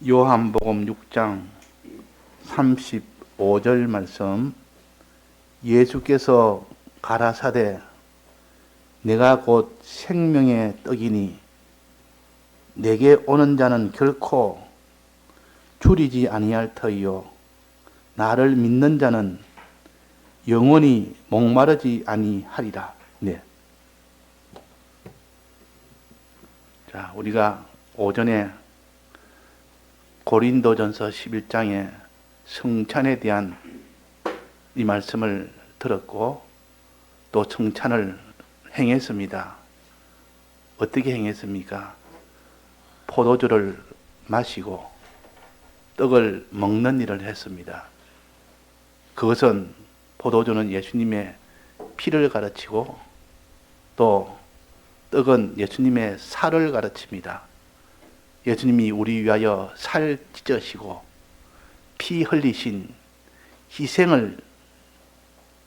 요한복음 6장 35절 말씀, 예수께서 가라사대 내가 곧 생명의 떡이니 내게 오는 자는 결코 줄이지 아니할 터이요 나를 믿는 자는 영원히 목마르지 아니하리라. 네. 자, 우리가 오전에 고린도전서 11장의 성찬에 대한 이 말씀을 들었고 또 성찬을 행했습니다. 어떻게 행했습니까? 포도주를 마시고 떡을 먹는 일을 했습니다. 그것은 포도주는 예수님의 피를 가르치고 또 떡은 예수님의 살을 가르칩니다. 예수님이 우리 위하여 살 찢으시고 피 흘리신 희생을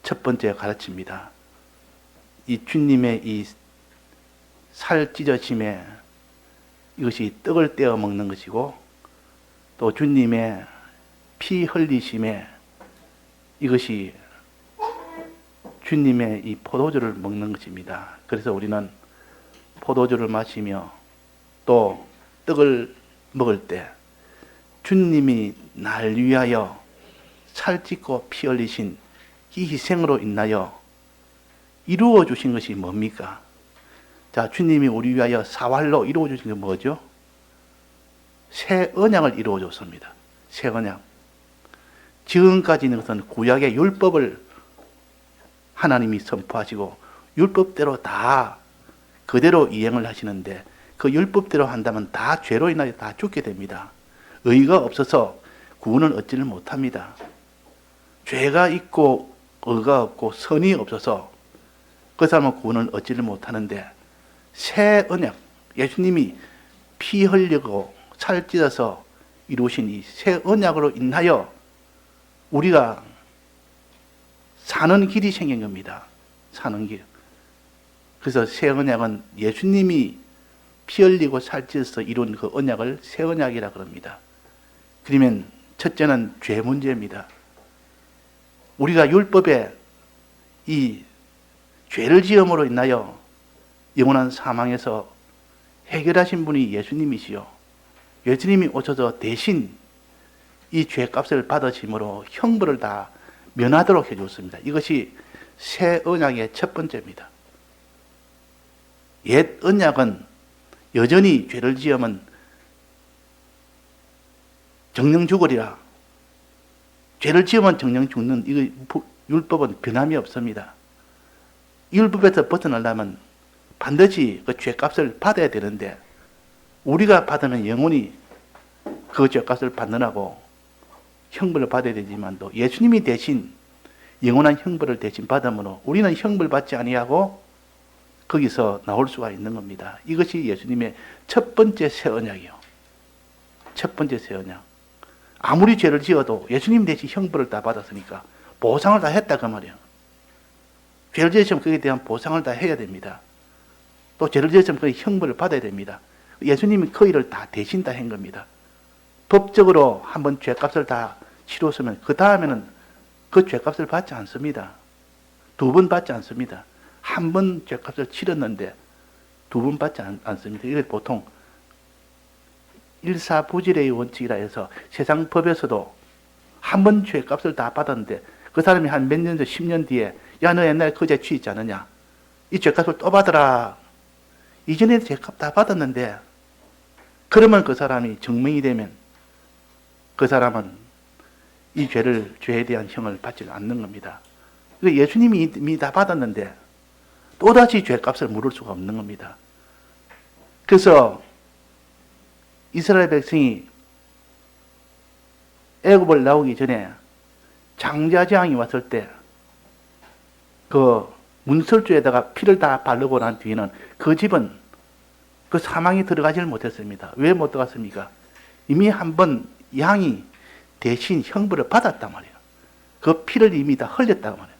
첫 번째 가르칩니다. 이 주님의 이 살 찢어짐에 이것이 떡을 떼어 먹는 것이고 또 주님의 피 흘리심에 이것이 주님의 이 포도주를 먹는 것입니다. 그래서 우리는 포도주를 마시며 또 떡을 먹을 때 주님이 날 위하여 살찢고 피 흘리신 이 희생으로 인하여 이루어 주신 것이 뭡니까? 자, 주님이 우리 위하여 사활로 이루어 주신 게 뭐죠? 새 언약을 이루어 줬습니다. 새 언약. 지금까지는 것은 구약의 율법을 하나님이 선포하시고 율법대로 다 그대로 이행을 하시는데 그 율법대로 한다면 다 죄로 인하여 다 죽게 됩니다. 의가 없어서 구원을 얻지를 못합니다. 죄가 있고 의가 없고 선이 없어서 그 사람은 구원을 얻지를 못하는데 새 언약, 예수님이 피 흘리고 살 찢어서 이루신 이 새 언약으로 인하여 우리가 사는 길이 생긴 겁니다. 사는 길. 그래서 새 언약은 예수님이 피 흘리고 살 찢어서 이룬 그 언약을 새 언약이라 그럽니다. 그러면 첫째는 죄 문제입니다. 우리가 율법에 이 죄를 지음으로 인하여 영원한 사망에서 해결하신 분이 예수님이시요. 예수님이 오셔서 대신 이 죄값을 받으심으로 형벌을 다 면하도록 해주었습니다. 이것이 새 언약의 첫 번째입니다. 옛 언약은 여전히 죄를 지으면 정령 죽으리라. 죄를 지으면 정령 죽는 이거 율법은 변함이 없습니다. 율법에서 벗어나려면 반드시 그 죄값을 받아야 되는데 우리가 받으면 영원히 그 죄값을 받느라고 형벌을 받아야 되지만 또 예수님이 대신 영원한 형벌을 대신 받음으로 우리는 형벌 받지 아니하고 거기서 나올 수가 있는 겁니다. 이것이 예수님의 첫 번째 새 언약이요. 첫 번째 새 언약. 아무리 죄를 지어도 예수님 대신 형벌을 다 받았으니까 보상을 다 했다 그 말이에요. 죄를 지었으면 거기에 대한 보상을 다 해야 됩니다. 또 죄를 지었으면 그 형벌을 받아야 됩니다. 예수님이 그 일을 다 대신 다 한 겁니다. 법적으로 한번 죄값을 다 치렀으면 그 다음에는 그 죄값을 받지 않습니다. 두 번 받지 않습니다. 한 번 죄값을 치렀는데 두 번 받지 않습니다. 이게 보통 일사부질의 원칙이라 해서 세상 법에서도 한 번 죄값을 다 받았는데 그 사람이 한 몇 년 전, 10년 뒤에 야, 너 옛날에 그 죄 취했지 않느냐? 이 죄값을 또 받으라. 이전에 죄값 다 받았는데 그러면 그 사람이 증명이 되면 그 사람은 이 죄에 대한 형을 받지 않는 겁니다. 예수님이 이미 다 받았는데 또다시 죄값을 물을 수가 없는 겁니다. 그래서 이스라엘 백성이 애굽을 나오기 전에 장자재앙이 왔을 때 그 문설주에다가 피를 다 바르고 난 뒤에는 그 집은 그 사망에 들어가지를 못했습니다. 왜 못 들어갔습니까? 이미 한번 양이 대신 형벌을 받았단 말이에요. 그 피를 이미 다 흘렸단 말이에요.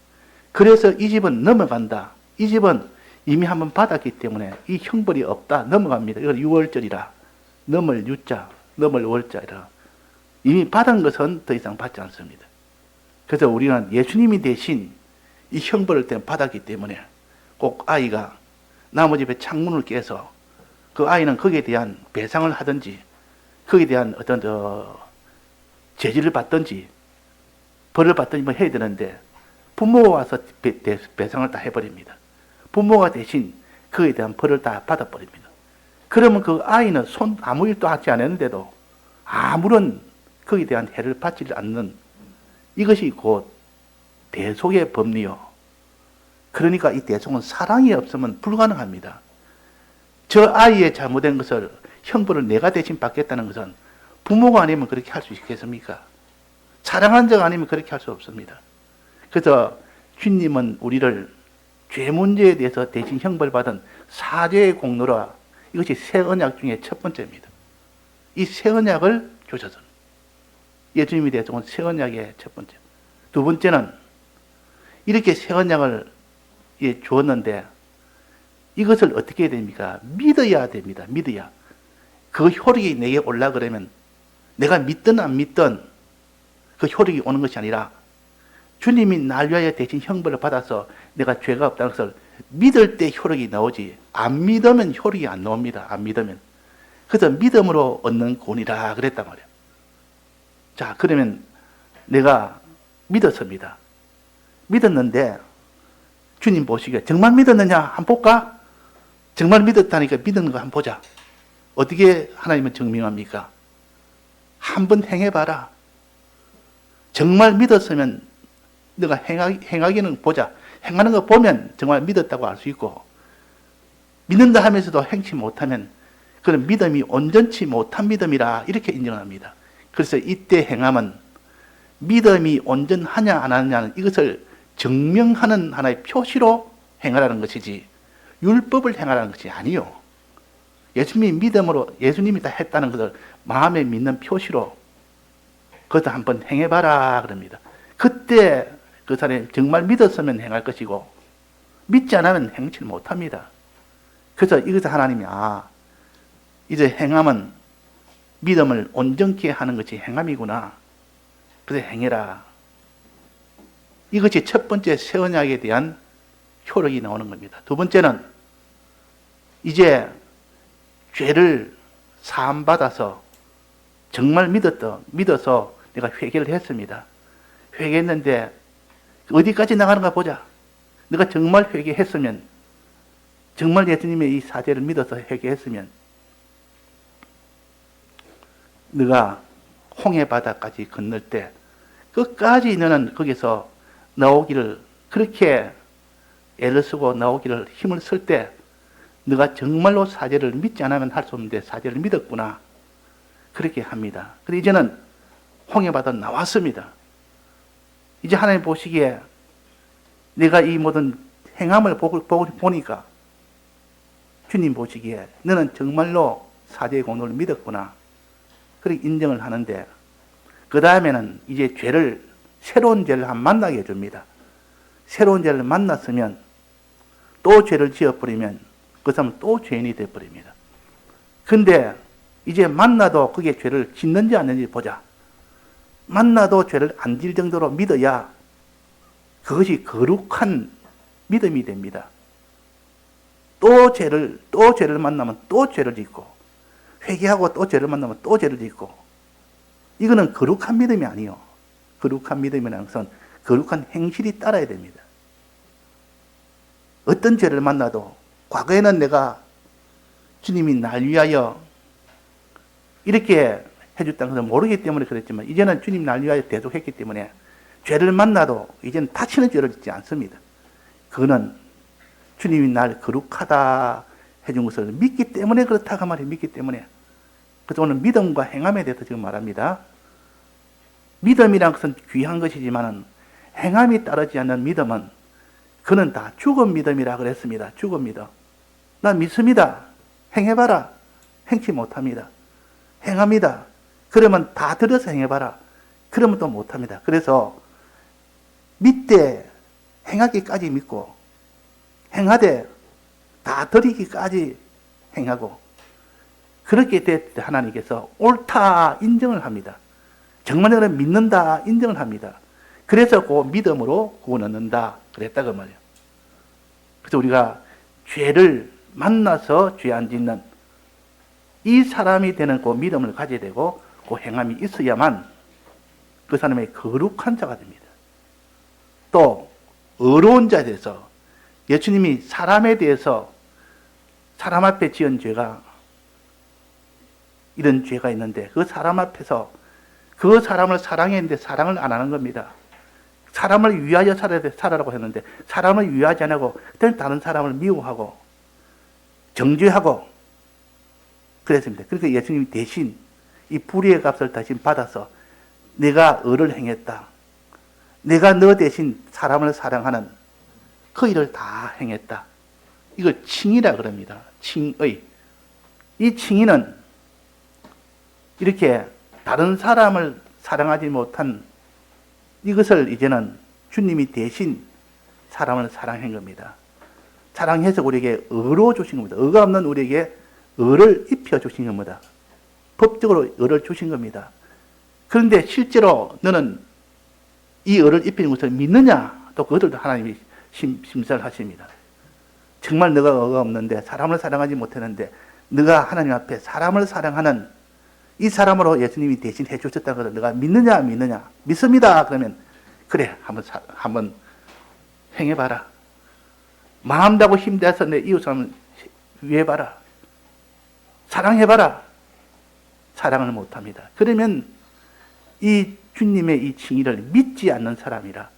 그래서 이 집은 넘어간다. 이 집은 이미 한번 받았기 때문에 이 형벌이 없다. 넘어갑니다. 이걸 6월절이라 넘을 유자 넘을 월자라. 이미 받은 것은 더 이상 받지 않습니다. 그래서 우리는 예수님이 대신 이 형벌을 받았기 때문에 꼭 아이가 나무 집에 창문을 깨서 그 아이는 거기에 대한 배상을 하든지 거기에 대한 어떤 제지를 받든지 벌을 받든지 뭐 해야 되는데 부모가 와서 배상을 다 해버립니다. 부모가 대신 그에 대한 벌을 다 받아버립니다. 그러면 그 아이는 아무 일도 하지 않았는데도 아무런 거기에 대한 해를 받지 않는 이것이 곧 대속의 법리요. 그러니까 이 대속은 사랑이 없으면 불가능합니다. 저 아이의 잘못된 것을 형벌을 내가 대신 받겠다는 것은 부모가 아니면 그렇게 할 수 있겠습니까? 사랑한 자가 아니면 그렇게 할 수 없습니다. 그래서 주님은 우리를 죄 문제에 대해서 대신 형벌받은 사죄의 공로라, 이것이 새 언약 중에 첫 번째입니다. 이 새 언약을 주셔서 예수님이 대해서 새 언약의 첫 번째. 두 번째는 이렇게 새 언약을 주었는데 이것을 어떻게 해야 됩니까? 믿어야 됩니다. 믿어야. 그 효력이 내게 올라 그러면 내가 믿든 안 믿든 그 효력이 오는 것이 아니라 주님이 날 위하여 대신 형벌을 받아서 내가 죄가 없다는 것을 믿을 때 효력이 나오지, 안 믿으면 효력이 안 나옵니다. 안 믿으면. 그래서 믿음으로 얻는 구원이라 그랬단 말이에요. 자, 그러면 내가 믿었습니다. 믿었는데 주님 보시기에 정말 믿었느냐 한번 볼까? 정말 믿었다니까 믿는 거 한번 보자. 어떻게 하나님은 증명합니까? 한번 행해봐라. 정말 믿었으면 너가 행하기는 보자. 행하는 거 보면 정말 믿었다고 알 수 있고, 믿는다 하면서도 행치 못하면 그런 믿음이 온전치 못한 믿음이라 이렇게 인정합니다. 그래서 이때 행함은 믿음이 온전하냐 안 하냐는 이것을 증명하는 하나의 표시로 행하라는 것이지 율법을 행하라는 것이 아니요. 예수님이 믿음으로 예수님이 다 했다는 것을 마음에 믿는 표시로 그것도 한번 행해봐라 그럽니다. 그때 그 사람이 정말 믿었으면 행할 것이고 믿지 않으면 행치 못합니다. 그래서 이것을 하나님이 이제 행함은 믿음을 온전케 하는 것이 행함이구나. 그래서 행해라. 이것이 첫 번째 새 언약에 대한 효력이 나오는 겁니다. 두 번째는 이제 죄를 사함받아서 정말 믿어서 내가 회개를 했습니다. 회개했는데 어디까지 나가는가 보자. 내가 정말 회개했으면, 정말 예수님의 이 사죄를 믿어서 회개했으면 네가 홍해 바다까지 건널 때 끝까지 너는 거기서 나오기를, 그렇게 애를 쓰고 나오기를 힘을 쓸 때 네가 정말로 사죄를 믿지 않으면 할 수 없는데 사죄를 믿었구나. 그렇게 합니다. 그런데 이제는 홍해 바다 나왔습니다. 이제 하나님 보시기에 내가 이 모든 행함을 보니까 주님 보시기에 너는 정말로 사죄의 공로를 믿었구나. 그렇게 인정을 하는데 그 다음에는 이제 새로운 죄를 만나게 해줍니다. 새로운 죄를 만났으면 또 죄를 지어버리면 그 사람은 또 죄인이 되어버립니다. 근데 이제 만나도 그게 죄를 짓는지 안 짓는지 보자. 만나도 죄를 안 질 정도로 믿어야 그것이 거룩한 믿음이 됩니다. 또 죄를 만나면 또 죄를 짓고, 회개하고 또 죄를 만나면 또 죄를 짓고, 이거는 거룩한 믿음이 아니요. 거룩한 믿음이라는 것은 거룩한 행실이 따라야 됩니다. 어떤 죄를 만나도 과거에는 내가 주님이 날 위하여 이렇게 해줬다는 것을 모르기 때문에 그랬지만 이제는 주님 날 위하여 대속했기 때문에 죄를 만나도 이제는 다시는 죄를 짓지 않습니다. 그거는 주님이 날 거룩하다 해준 것을 믿기 때문에 그렇다고 말이에요. 믿기 때문에. 그래서 오늘 믿음과 행함에 대해서 지금 말합니다. 믿음이란 것은 귀한 것이지만 행함이 따르지 않는 믿음은 그는 다 죽은 믿음이라 그랬습니다. 죽은 믿음. 난 믿습니다. 행해봐라. 행치 못합니다. 행합니다. 그러면 다 들어서 행해봐라. 그러면 또 못합니다. 그래서 믿되 행하기까지 믿고 행하되 다 드리기까지 행하고 그렇게 될 때 하나님께서 옳다 인정을 합니다. 정말 너는 믿는다 인정을 합니다. 그래서 그 믿음으로 구원 얻는다 그랬다 그 말이에요. 그래서 우리가 죄를 만나서 죄 안 짓는 이 사람이 되는 그 믿음을 가져야 되고 그 행함이 있어야만 그 사람의 거룩한 자가 됩니다. 또 의로운 자에 대해서 예수님이 사람에 대해서 사람 앞에 지은 죄가 이런 죄가 있는데 그 사람 앞에서 그 사람을 사랑했는데 사랑을 안 하는 겁니다. 사람을 위하여 살아라고 했는데 사람을 위하지 안 하고 다른 사람을 미워하고 정죄하고 그랬습니다. 그러니까 예수님이 대신 이 불의의 값을 대신 받아서 내가 의를 행했다. 내가 너 대신 사람을 사랑하는 그 일을 다 행했다. 이걸 칭의라 그럽니다. 칭의. 이 칭의는 이렇게 다른 사람을 사랑하지 못한 이것을 이제는 주님이 대신 사람을 사랑한 겁니다. 사랑해서 우리에게 의로 주신 겁니다. 의가 없는 우리에게 의를 입혀 주신 겁니다. 법적으로 의를 주신 겁니다. 그런데 실제로 너는 이 의를 입히는 것을 믿느냐? 또 그것들도 하나님이 심사를 하십니다. 정말 너가 의가 없는데 사람을 사랑하지 못했는데 너가 하나님 앞에 사람을 사랑하는 이 사람으로 예수님이 대신 해주셨다는 것을 너가 믿느냐 안 믿느냐? 믿습니다. 그러면 그래 한번 행해봐라. 마음 다고 힘내서 내 이웃사람을 위해봐라. 사랑해봐라. 사랑을 못합니다. 그러면 이 주님의 이 칭의를 믿지 않는 사람이라.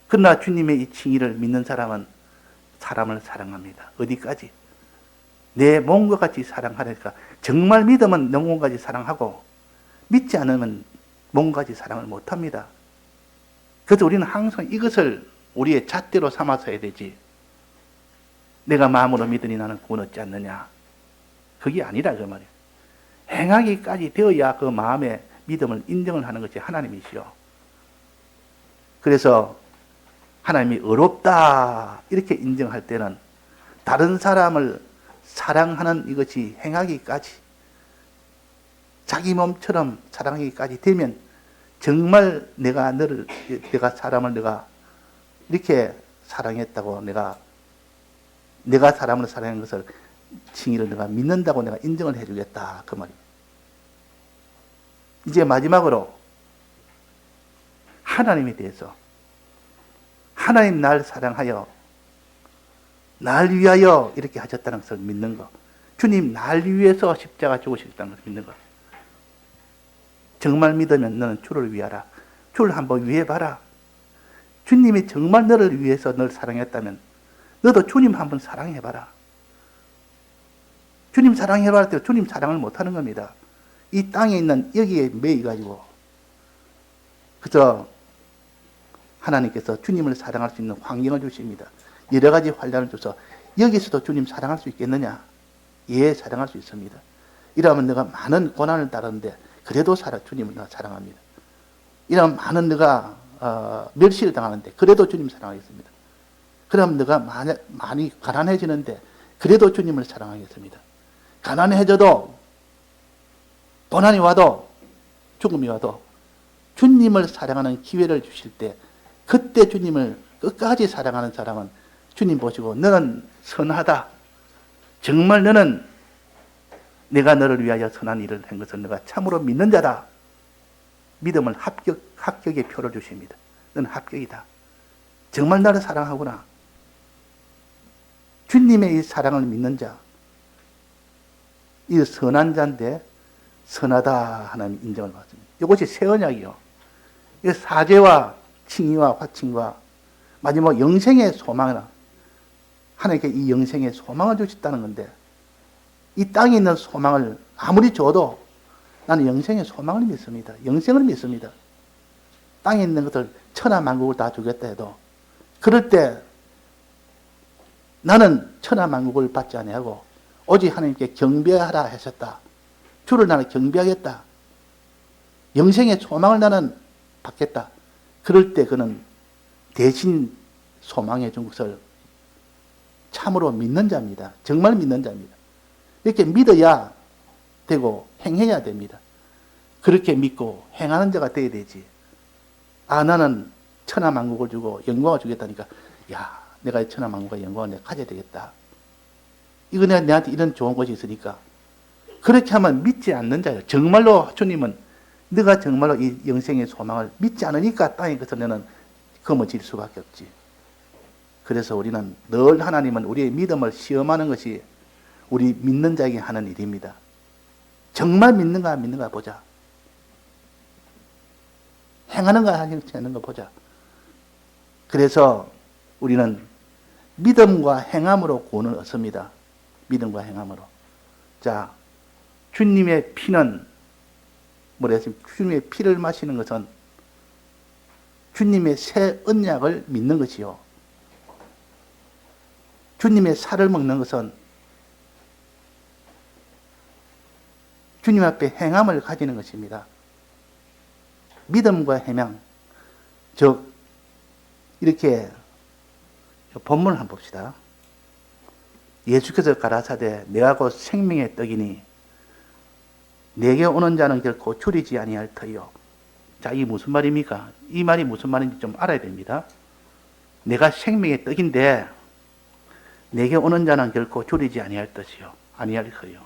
그러나 주님의 이 칭의를 믿는 사람은 사람을 사랑합니다. 어디까지? 내 몸과 같이 사랑하니까 정말 믿으면 내 몸과 같이 사랑하고 믿지 않으면 몸과 같이 사랑을 못합니다. 그래서 우리는 항상 이것을 우리의 잣대로 삼아서 해야 되지. 내가 마음으로 믿으니 나는 구원 얻지 않느냐. 그게 아니라 그 말이에요. 행하기까지 되어야 그 마음의 믿음을 인정을 하는 것이 하나님이시요. 그래서 하나님이 의롭다 이렇게 인정할 때는 다른 사람을 사랑하는 이것이 행하기까지 자기 몸처럼 사랑하기까지 되면 정말 내가 사람을 내가 이렇게 사랑했다고 내가 사람을 사랑한 것을 칭의를 내가 믿는다고 내가 인정을 해주겠다 그 말이에요. 이제 마지막으로 하나님에 대해서 하나님 날 사랑하여 날 위하여 이렇게 하셨다는 것을 믿는 것. 주님 날 위해서 십자가 죽으셨다는 것을 믿는 것. 정말 믿으면 너는 주를 위하라. 주를 한번 위해봐라. 주님이 정말 너를 위해서 널 사랑했다면 너도 주님 한번 사랑해봐라. 주님 사랑해봐라 때 주님 사랑을 못하는 겁니다. 이 땅에 있는 여기에 매여가지고 그저 하나님께서 주님을 사랑할 수 있는 환경을 주십니다. 여러 가지 환란을 줘서 여기서도 주님 사랑할 수 있겠느냐? 예, 사랑할 수 있습니다. 이러면 내가 많은 고난을 따르는데 그래도 주님을 사랑합니다. 이러면 많은 내가 멸시를 당하는데 그래도 주님 사랑하겠습니다. 그러면 내가 많이 가난해지는데 그래도 주님을 사랑하겠습니다. 가난해져도 고난이 와도 죽음이 와도 주님을 사랑하는 기회를 주실 때 그때 주님을 끝까지 사랑하는 사람은 주님 보시고 너는 선하다. 정말 너는 내가 너를 위하여 선한 일을 한 것을 내가 참으로 믿는 자다. 믿음을 합격의 표를 주십니다. 너는 합격이다. 정말 나를 사랑하구나. 주님의 이 사랑을 믿는 자, 이 선한 자인데 선하다 하는 인정을 받습니다. 이것이 새 언약이요. 이 사죄와 칭의와 화칭과 마지막 영생의 소망이나 하나님께 이 영생의 소망을 주셨다는 건데 이 땅에 있는 소망을 아무리 줘도 나는 영생의 소망을 믿습니다. 영생을 믿습니다. 땅에 있는 것들 천하만국을 다 주겠다 해도 그럴 때 나는 천하만국을 받지 아니하고 오직 하나님께 경배하라 하셨다. 주를 나는 경배하겠다. 영생의 소망을 나는 받겠다. 그럴 때 그는 대신 소망해 준 것을 참으로 믿는 자입니다. 정말 믿는 자입니다. 이렇게 믿어야 되고 행해야 됩니다. 그렇게 믿고 행하는 자가 되어야 되지. 아, 나는 천하만국을 주고 영광을 주겠다니까, 야, 내가 천하만국과 영광을 내가 가져야 되겠다. 이거 내한테 이런 좋은 것이 있으니까. 그렇게 하면 믿지 않는 자예요. 정말로 주님은 네가 정말로 이 영생의 소망을 믿지 않으니까 땅에 것을 너는 거머쥘 수밖에 없지. 그래서 우리는 늘 하나님은 우리의 믿음을 시험하는 것이 우리 믿는 자에게 하는 일입니다. 정말 믿는가 안 믿는가 보자. 행하는가 하지 않는가 보자. 그래서 우리는 믿음과 행함으로 구원을 얻습니다. 믿음과 행함으로. 자, 주님의 피는 뭐라 했습니까? 주님의 피를 마시는 것은 주님의 새 언약을 믿는 것이요. 주님의 살을 먹는 것은 주님 앞에 행함을 가지는 것입니다. 믿음과 행함. 즉, 이렇게 본문을 한번 봅시다. 예수께서 가라사대 내가 곧 생명의 떡이니 내게 오는 자는 결코 줄이지 아니할 터요. 자, 이게 무슨 말입니까? 이 말이 무슨 말인지 좀 알아야 됩니다. 내가 생명의 떡인데 내게 오는 자는 결코 줄이지 아니할 것이요. 아니할 터요.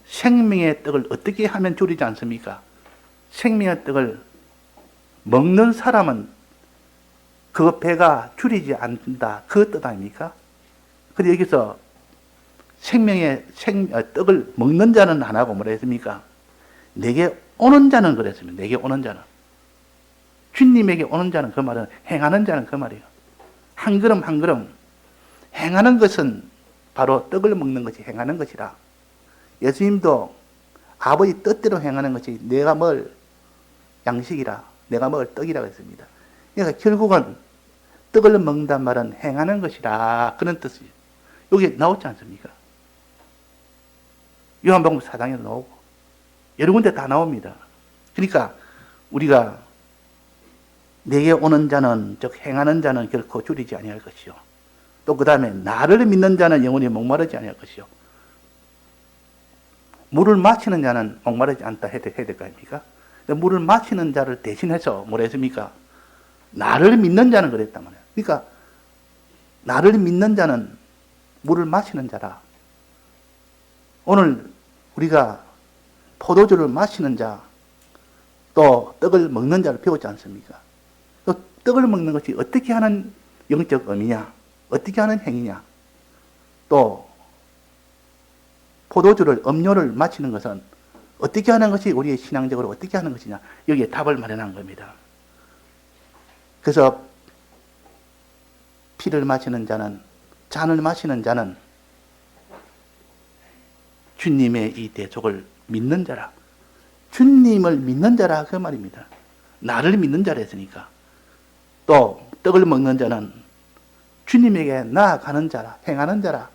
생명의 떡을 어떻게 하면 줄이지 않습니까? 생명의 떡을 먹는 사람은 그 배가 줄이지 않는다. 그 뜻 아닙니까? 근데 여기서 생명의 떡을 먹는 자는 안 하고 뭐라 했습니까? 내게 오는 자는 그랬습니다. 내게 오는 자는. 주님에게 오는 자는 그 말은 행하는 자는 그 말이에요. 한 걸음 한 걸음. 행하는 것은 바로 떡을 먹는 것이 행하는 것이라. 예수님도 아버지 뜻대로 행하는 것이 내가 먹을 양식이라, 내가 먹을 떡이라고 했습니다. 그러니까 결국은 떡을 먹는단 말은 행하는 것이라 그런 뜻이에요. 여기 나오지 않습니까? 요한복음 4장에도 나오고 여러 군데 다 나옵니다. 그러니까 우리가 내게 오는 자는 즉 행하는 자는 결코 줄이지 아니할 것이요. 또 그 다음에 나를 믿는 자는 영원히 목마르지 아니할 것이요. 물을 마시는 자는 목마르지 않다 해야 될 거 아닙니까? 물을 마시는 자를 대신해서 뭐라 했습니까? 나를 믿는 자는 그랬단 말이에요. 그러니까 나를 믿는 자는 물을 마시는 자라. 오늘 우리가 포도주를 마시는 자, 또 떡을 먹는 자를 배우지 않습니까? 또 떡을 먹는 것이 어떻게 하는 영적 의미냐? 어떻게 하는 행위냐? 또 포도주를, 음료를 마시는 것은 어떻게 하는 것이 우리의 신앙적으로 어떻게 하는 것이냐? 여기에 답을 마련한 겁니다. 그래서 피를 마시는 자는, 잔을 마시는 자는 주님의 이 대속을 믿는 자라. 주님을 믿는 자라 그 말입니다. 나를 믿는 자라 했으니까. 또 떡을 먹는 자는 주님에게 나아가는 자라, 행하는 자라.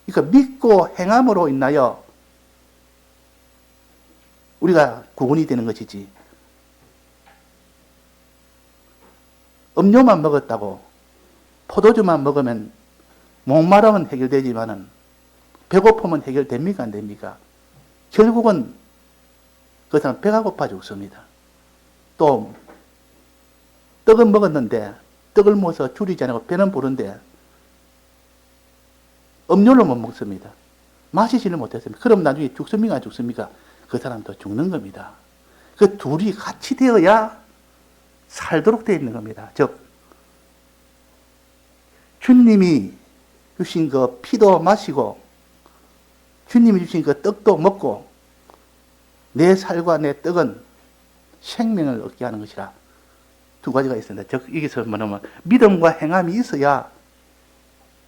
그러니까 믿고 행함으로 인하여 우리가 구원이 되는 것이지. 음료만 먹었다고 포도주만 먹으면 목마름은 해결되지만은 배고픔은 해결됩니까? 안 됩니까? 결국은 그 사람 배가 고파 죽습니다. 또 떡은 먹었는데 떡을 먹어서 줄이지 않고 배는 부른데 음료를 못 먹습니다. 마시지를 못했습니다. 그럼 나중에 죽습니까? 안 죽습니까? 그 사람도 죽는 겁니다. 그 둘이 같이 되어야 살도록 되어 있는 겁니다. 즉 주님이 주신 그 피도 마시고 주님이 주신 그 떡도 먹고 내 살과 내 떡은 생명을 얻게 하는 것이라. 두 가지가 있습니다. 즉 여기서 말하면 믿음과 행함이 있어야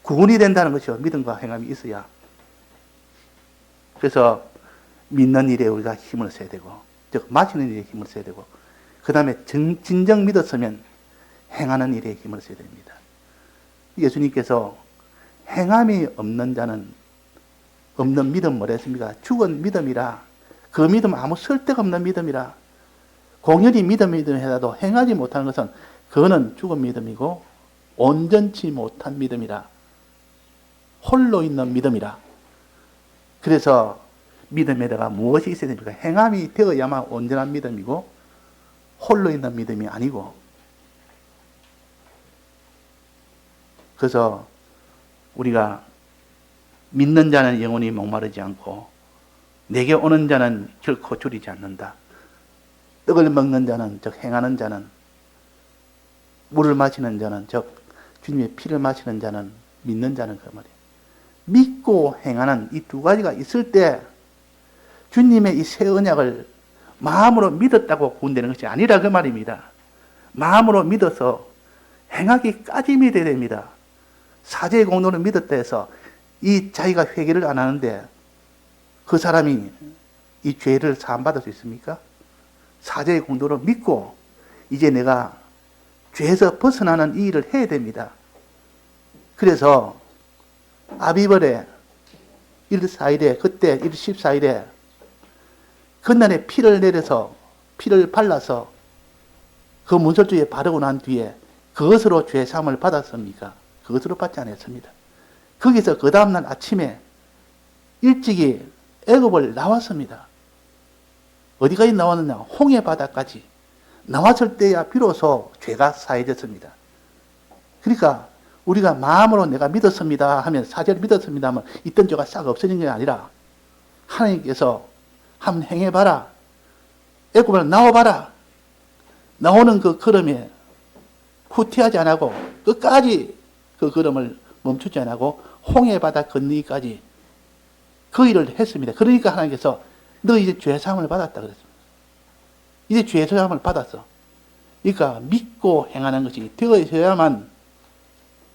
구원이 된다는 것이요. 믿음과 행함이 있어야. 그래서 믿는 일에 우리가 힘을 써야 되고, 즉 마시는 일에 힘을 써야 되고, 그 다음에 진정 믿었으면 행하는 일에 힘을 써야 됩니다. 예수님께서 행함이 없는 자는 없는 믿음 뭐라 했습니까? 죽은 믿음이라. 그 믿음 아무 쓸데없는 믿음이라. 공연히 믿음이 해도 행하지 못하는 것은 그거는 죽은 믿음이고 온전치 못한 믿음이라. 홀로 있는 믿음이라. 그래서 믿음에다가 무엇이 있어야 됩니까? 행함이 되어야만 온전한 믿음이고 홀로 있는 믿음이 아니고. 그래서 우리가 믿는 자는 영원히 목마르지 않고 내게 오는 자는 결코 줄이지 않는다. 떡을 먹는 자는, 즉 행하는 자는, 물을 마시는 자는, 즉 주님의 피를 마시는 자는, 믿는 자는, 그 말이에요. 믿고 행하는 이 두 가지가 있을 때 주님의 이 새 언약을 마음으로 믿었다고 구원되는 것이 아니라 그 말입니다. 마음으로 믿어서 행하기까지 믿어야 됩니다. 사제의 공로를 믿었다 해서 이 자기가 회개를 안 하는데 그 사람이 이 죄를 사함받을 수 있습니까? 사제의 공로를 믿고 이제 내가 죄에서 벗어나는 이 일을 해야 됩니다. 그래서 아비벌에 1-4일에 그때 1-14일에 그날에 피를 내려서 피를 발라서 그 문설주에 바르고 난 뒤에 그것으로 죄 사함을 받았습니까? 그것으로 받지 않았습니다. 거기서 그 다음날 아침에 일찍이 애굽을 나왔습니다. 어디까지 나왔느냐? 홍해 바다까지 나왔을 때야 비로소 죄가 사해졌습니다. 그러니까 우리가 마음으로 내가 믿었습니다 하면, 사제를 믿었습니다 하면 있던 죄가 싹 없어진 게 아니라 하나님께서 한번 행해봐라, 애굽을 나와봐라, 나오는 그 걸음에 후퇴하지 않고 끝까지 그 걸음을 멈추지 않고 홍해 바다 건너기까지 그 일을 했습니다. 그러니까 하나님께서 너 이제 죄사함을 받았다 그랬습니다. 이제 죄사함을 받았어. 그러니까 믿고 행하는 것이 되어야만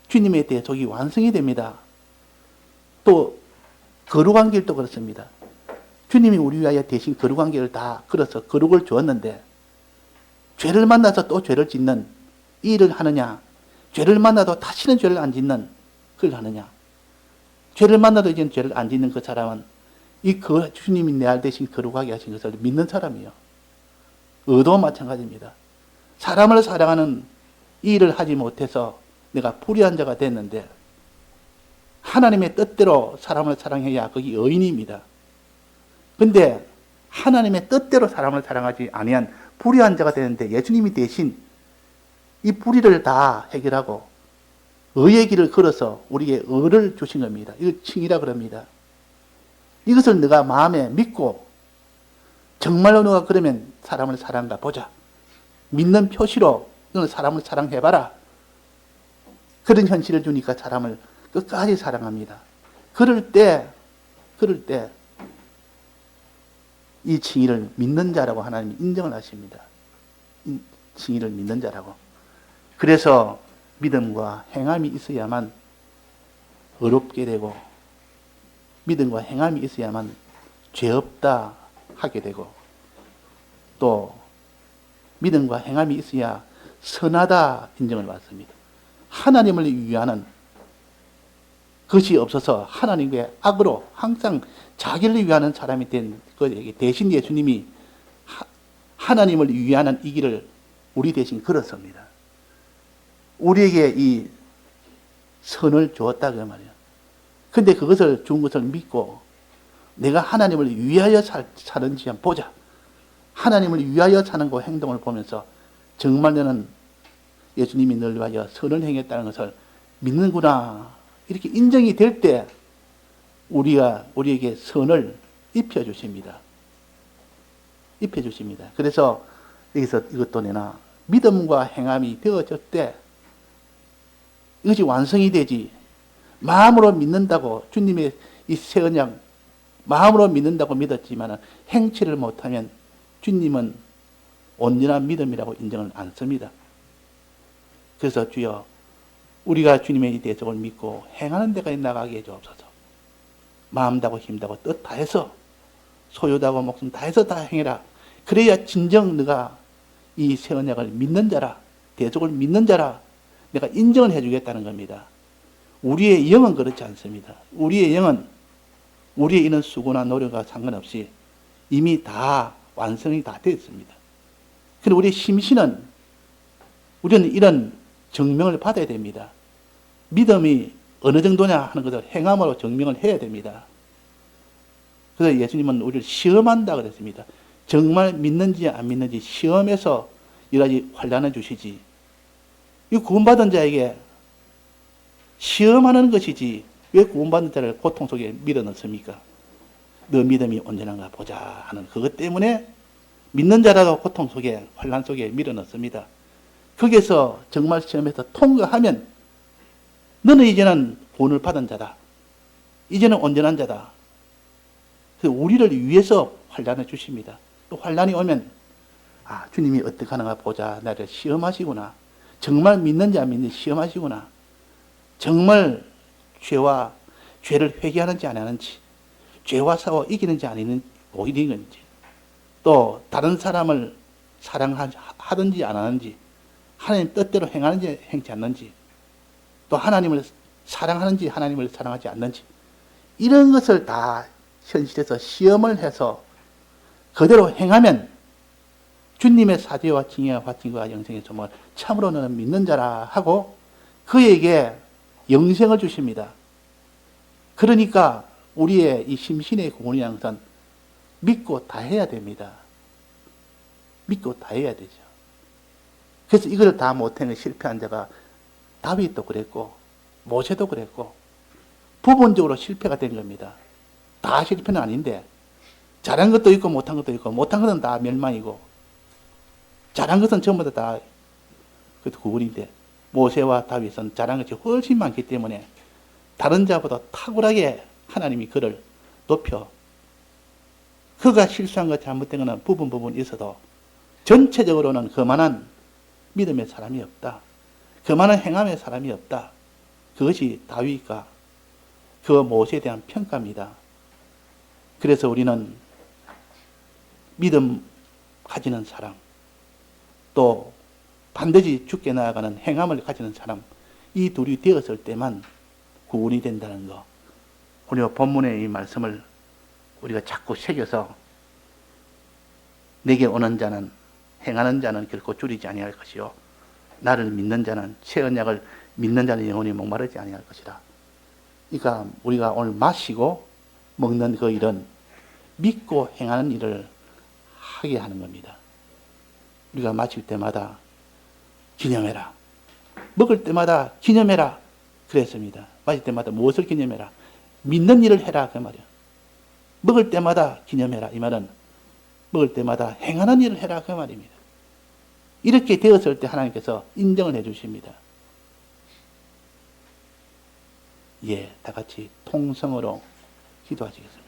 주님의 대속이 완성이 됩니다. 또 거룩한 길도 그렇습니다. 주님이 우리 위하여 대신 거룩한 길을 다 걸어서 거룩을 주었는데 죄를 만나서 또 죄를 짓는 이 일을 하느냐, 죄를 만나도 다시는 죄를 안 짓는 그걸 하느냐, 죄를 만나도 이제는 죄를 안 짓는 그 사람은 주님이 내 알 대신 거룩하게 하신 것을 믿는 사람이요. 의도 마찬가지입니다. 사람을 사랑하는 이 일을 하지 못해서 내가 불의한 자가 됐는데 하나님의 뜻대로 사람을 사랑해야 거기 의인입니다. 근데 하나님의 뜻대로 사람을 사랑하지 아니한 불의한 자가 되는데 예수님이 대신 이 불의를 다 해결하고 의의 길을 걸어서 우리에게 의를 주신 겁니다. 이걸 칭이라 그럽니다. 이것을 내가 마음에 믿고 정말로 너가 그러면 사람을 사랑한가 보자. 믿는 표시로 너는 사람을 사랑해봐라. 그런 현실을 주니까 사람을 끝까지 사랑합니다. 그럴 때 이 칭의를 믿는 자라고 하나님이 인정을 하십니다. 칭의를 믿는 자라고. 그래서 믿음과 행함이 있어야만 어렵게 되고 믿음과 행함이 있어야만 죄 없다 하게 되고 또 믿음과 행함이 있어야 선하다 인정을 받습니다. 하나님을 위하는 것이 없어서 하나님의 악으로 항상 자기를 위하는 사람이 된 것에게 대신 예수님이 하나님을 위하는 이 길을 우리 대신 걸었습니다. 우리에게 이 선을 주었다 그 말이에요. 근데 그것을 준 것을 믿고 내가 하나님을 위하여 사는지 한번 보자. 하나님을 위하여 사는 그 행동을 보면서 정말 너는 예수님이 널 위하여 선을 행했다는 것을 믿는구나. 이렇게 인정이 될 때 우리에게 선을 입혀주십니다. 입혀주십니다. 그래서 여기서 이것도 내나 믿음과 행함이 되어질 때 이것이 완성이 되지. 마음으로 믿는다고 주님의 이 새 언약 마음으로 믿는다고 믿었지만 행치를 못하면 주님은 온전한 믿음이라고 인정을 안 씁니다. 그래서 주여 우리가 주님의 대속을 믿고 행하는 데까지 나가게 해주옵소서. 마음 다고 힘 다고 뜻 다해서 소유 다고 목숨 다해서 다 행해라. 그래야 진정 네가 이 새 언약을 믿는 자라, 대속을 믿는 자라 내가 인정을 해주겠다는 겁니다. 우리의 영은 그렇지 않습니다. 우리의 영은 우리의 이런 수고나 노력과 상관없이 이미 다 완성이 다 되어 있습니다. 그런데 우리의 심신은 우리는 이런 증명을 받아야 됩니다. 믿음이 어느 정도냐 하는 것을 행함으로 증명을 해야 됩니다. 그래서 예수님은 우리를 시험한다 그랬습니다. 정말 믿는지 안 믿는지 시험해서 여러 가지 환난을 주시지. 이 구원받은 자에게 시험하는 것이지 왜 구원받은 자를 고통 속에 밀어넣습니까? 너 믿음이 온전한가 보자 하는 그것 때문에 믿는 자라고 고통 속에 환난 속에 밀어넣습니다. 거기에서 정말 시험에서 통과하면 너는 이제는 본을 받은 자다. 이제는 온전한 자다. 그래서 우리를 위해서 환난을 주십니다. 또 환난이 오면 주님이 어떻게 하는가 보자. 나를 시험하시구나. 정말 믿는지 안 믿는지 시험하시구나. 정말 죄를 회개하는지 안 하는지, 죄와 싸워 이기는지 안 이기는지, 또 다른 사람을 사랑하든지 안 하는지, 하나님 뜻대로 행하는지 행치 않는지, 또 하나님을 사랑하는지 하나님을 사랑하지 않는지, 이런 것을 다 현실에서 시험을 해서 그대로 행하면 주님의 사죄와 징계와 화증과 영생의 소망을 참으로 너는 믿는 자라 하고 그에게 영생을 주십니다. 그러니까 우리의 이 심신의 구원이라는 것은 믿고 다 해야 됩니다. 믿고 다 해야 되죠. 그래서 이걸 다 못하는 실패한 자가 다윗도 그랬고 모세도 그랬고 부분적으로 실패가 된 겁니다. 다 실패는 아닌데 잘한 것도 있고 못한 것도 있고 못한 것은 다 멸망이고 잘한 것은 전부 다 구원인데 모세와 다윗은 잘한 것이 훨씬 많기 때문에 다른 자보다 탁월하게 하나님이 그를 높여 그가 실수한 것 잘못된 것은 부분 있어도 전체적으로는 그만한 믿음의 사람이 없다. 그만한 행함의 사람이 없다. 그것이 다윗과 그 모세에 대한 평가입니다. 그래서 우리는 믿음 가지는 사람, 또 반드시 죽게 나아가는 행함을 가지는 사람, 이 둘이 되었을 때만 구원이 된다는 거. 우리가 본문의 이 말씀을 우리가 자꾸 새겨서 내게 오는 자는 행하는 자는 결코 줄이지 아니할 것이요 나를 믿는 자는 새 언약을 믿는 자는 영원히 목마르지 아니할 것이라. 그러니까 우리가 오늘 마시고 먹는 그 일은 믿고 행하는 일을 하게 하는 겁니다. 우리가 마실 때마다 기념해라. 먹을 때마다 기념해라. 그랬습니다. 마실 때마다 무엇을 기념해라? 믿는 일을 해라. 그 말이야. 먹을 때마다 기념해라. 이 말은 먹을 때마다 행하는 일을 해라. 그 말입니다. 이렇게 되었을 때 하나님께서 인정을 해 주십니다. 예, 다 같이 통성으로 기도하시겠습니다.